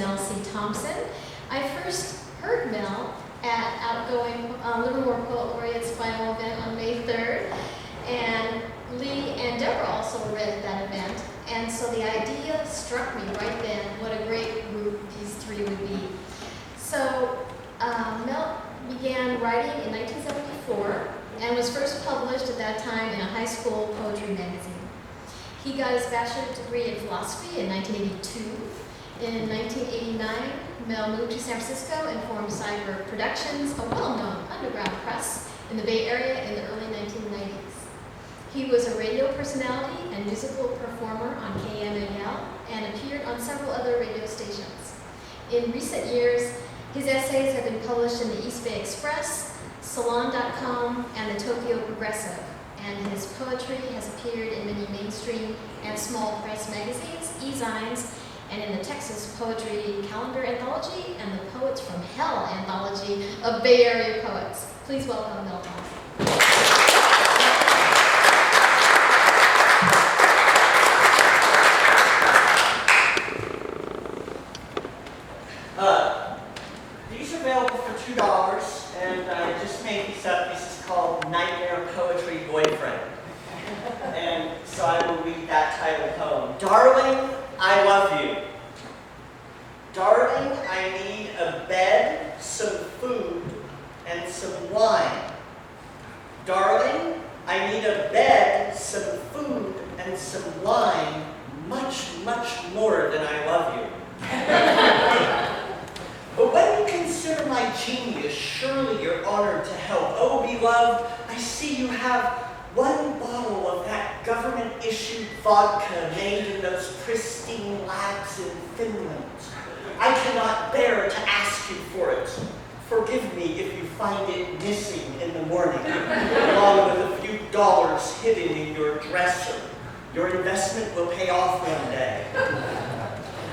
Mel C. Thompson. I first heard Mel at outgoing Livermore Poet Laureate's final event on May 3rd, and Lee and Deborah also read at that event, and so the idea struck me right then what a great group these three would be. So Mel began writing in 1974 and was first published at that time in a high school poetry magazine. He got his bachelor's degree in philosophy in 1982. In 1989, Mel moved to San Francisco and formed Cyber Productions, a well-known underground press in the Bay Area in the early 1990s. He was a radio personality and musical performer on KMAL and appeared on several other radio stations. In recent years, his essays have been published in the East Bay Express, Salon.com, and the Tokyo Progressive, and his poetry has appeared in many mainstream and small press magazines, e-zines, and in the Texas Poetry Calendar Anthology and the Poets from Hell Anthology of Bay Area poets. Please welcome Mel Thompson. These are available for $2, and I just made these up. This is called Nightmare Poetry Boyfriend. And so I will read that title poem. Darling, I love you. Darling, I need a bed, some food, and some wine. Darling, I need a bed, some food, and some wine, much, much more than I love you. But when you consider my genius, surely you're honored to help. Oh, beloved, I see you have one bottle of that government-issued vodka made in those pristine labs in Finland. I cannot bear to ask you for it. Forgive me if you find it missing in the morning, along with a few dollars hidden in your dresser. Your investment will pay off one day.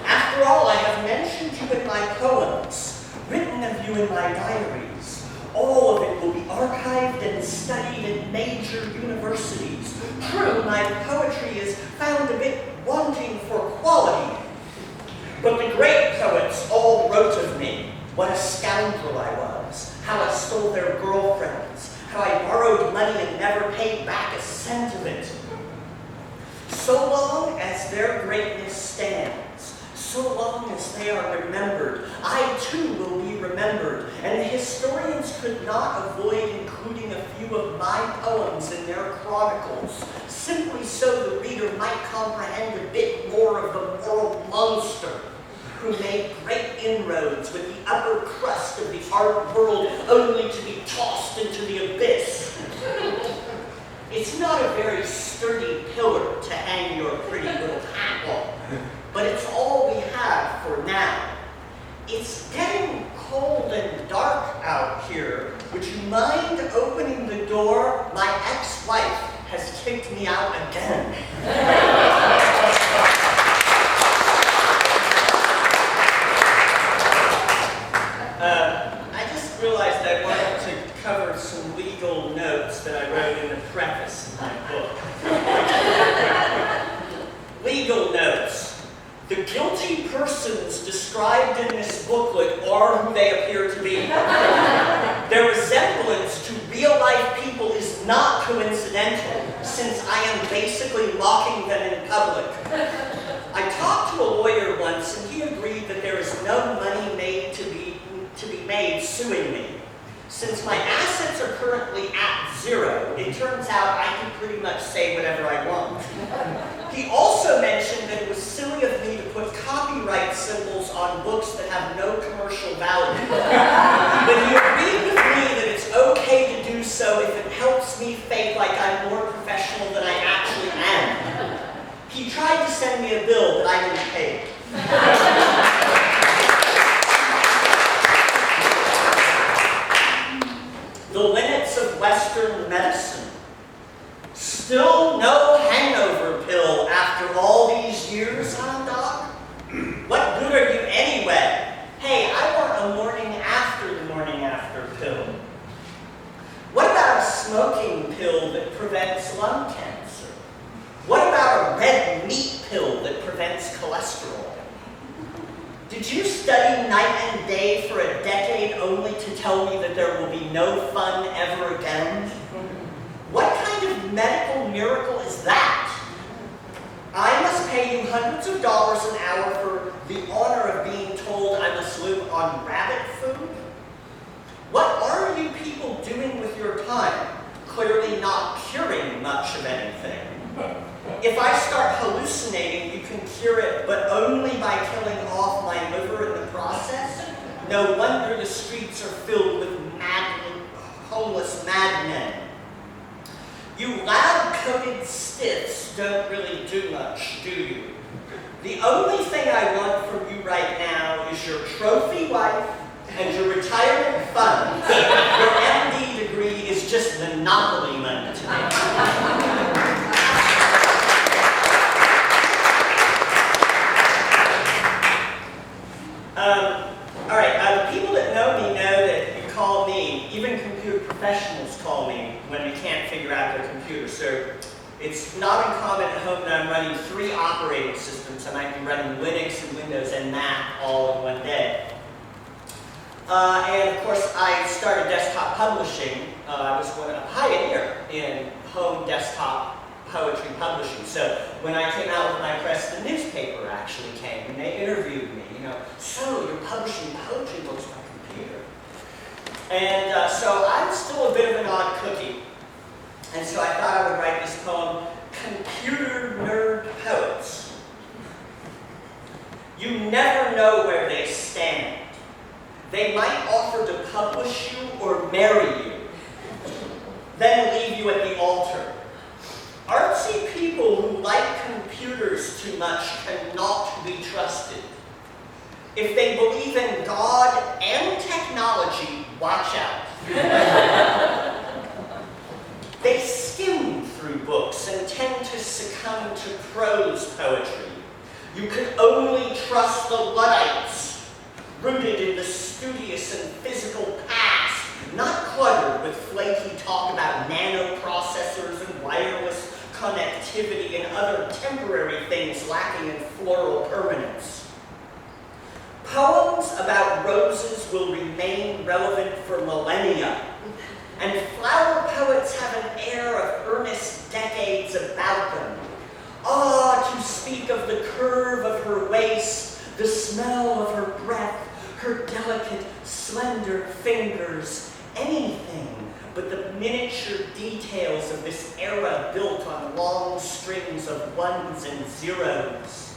After all, I have mentioned you in my poems, written of you in my diaries. All of it will be archived and studied in major universities. True, my poetry is found a bit wanting for quality. But the great poets all wrote of me, what a scoundrel I was, how I stole their girlfriends, how I borrowed money and never paid back a cent of it. So long as their greatness stands, so long as they are remembered, I too will be remembered, and the historians could not avoid including a few of my poems in their chronicles, simply so the reader might comprehend a bit more of the moral monster who made great inroads with the upper crust of the art world only to be tossed into the abyss. It's not a very sturdy pillar to hang your pretty little hat on, but it's all we have for now. It's getting cold and dark out here. Would you mind opening the door? My ex-wife has kicked me out again. I just realized I wanted to cover some legal notes that I wrote in the preface of my book. Legal notes. The guilty persons described in this booklet are who they appear to be. Their resemblance to real-life people is not coincidental, since I am basically mocking them in public. I talked to a lawyer once, and he agreed that there is no money made to be made suing me. Since my assets are currently at zero, it turns out I can pretty much say whatever I want. He also mentioned that it was silly of me to put copyright symbols on books that have no commercial value. But he agreed with me that it's okay to do so if it helps me fake like I'm more professional than I actually am. He tried to send me a bill that I didn't pay. The limits of Western medicine. Still no hangover pill after all these years, huh, Doc? What good are you anyway? Hey, I want a morning after the morning after pill. What about a smoking pill that prevents lung cancer? What about a red meat pill that prevents cholesterol? Did you study night and day for a decade only to tell me that there will be no fun ever again? What kind of medical miracle is that? I must pay you hundreds of dollars an hour for the honor of being told I must live on rabbit food? What are you people doing with your time? Clearly not curing much of anything. If I start hallucinating, you can cure it, but only by killing off my liver in the process? No wonder the streets are filled with homeless madmen. You lab-coated stiffs don't really do much, do you? The only thing I want from you right now is your trophy wife and your retirement fund. Your MD degree is just monopoly money to me. All right, the people that know me know that you call me, even computer professionals call me when they can't figure out their computer. So it's not uncommon at home that I'm running 3 operating systems. I might be running Linux and Windows and Mac all in one day. And of course, I started desktop publishing. I was a pioneer in home desktop poetry publishing. So when I came out with my press, the newspaper actually came and they interviewed me. So you're publishing poetry books by computer. And so I'm still a bit of an odd cookie. And so I thought I would write this poem, Computer Nerd Poets. You never know where they stand. They might offer to publish you or marry you, then leave you at the altar. Artsy people who like computers too much cannot be trusted. If they believe in God and technology, watch out. They skim through books and tend to succumb to prose poetry. You can only trust the Luddites, rooted in the studious and physical past, not cluttered with flaky talk about nanoprocessors and wireless connectivity and other temporary things lacking in floral permanence. Poems about roses will remain relevant for millennia, and flower poets have an air of earnest decades about them. Ah, to speak of the curve of her waist, the smell of her breath, her delicate, slender fingers, anything but the miniature details of this era built on long strings of ones and zeros.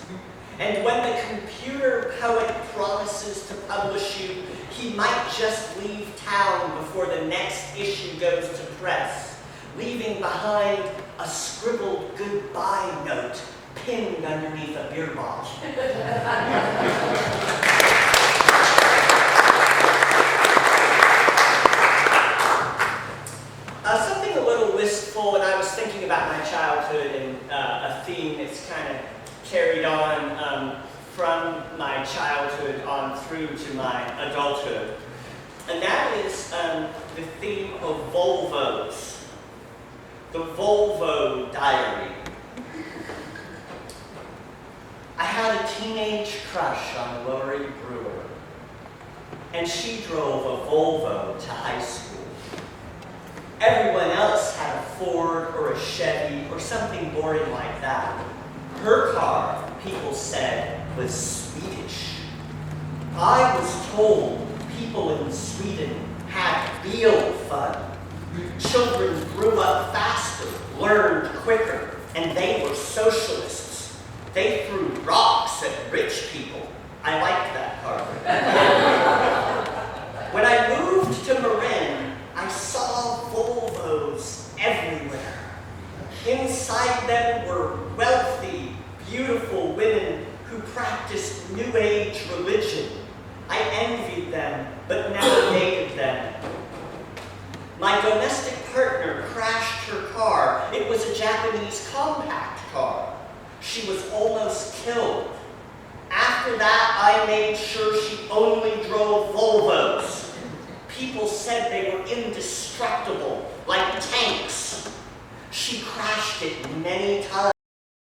And when the computer poet promises to publish you, he might just leave town before the next issue goes to press, leaving behind a scribbled goodbye note pinned underneath a beer bottle. Something a little wistful, and I was thinking about my childhood and a theme that's kind of carried on from my childhood on through to my adulthood. And that is the theme of Volvos. The Volvo Diary. I had a teenage crush on Lori Brewer, and she drove a Volvo to high school. Everyone else had a Ford or a Chevy or something boring like that. Her car, people said, was Swedish. I was told people in Sweden had real fun. Children grew up faster, learned quicker, and they were socialists. They threw rocks at rich people. I liked that part. When I moved to Marin, I saw Volvos everywhere. Inside them were wealthy, beautiful women who practiced New Age religion. I envied them, but never dated them. My domestic partner crashed her car. It was a Japanese compact car. She was almost killed. After that, I made sure she only drove Volvos. People said they were indestructible, like tanks. She crashed it many times.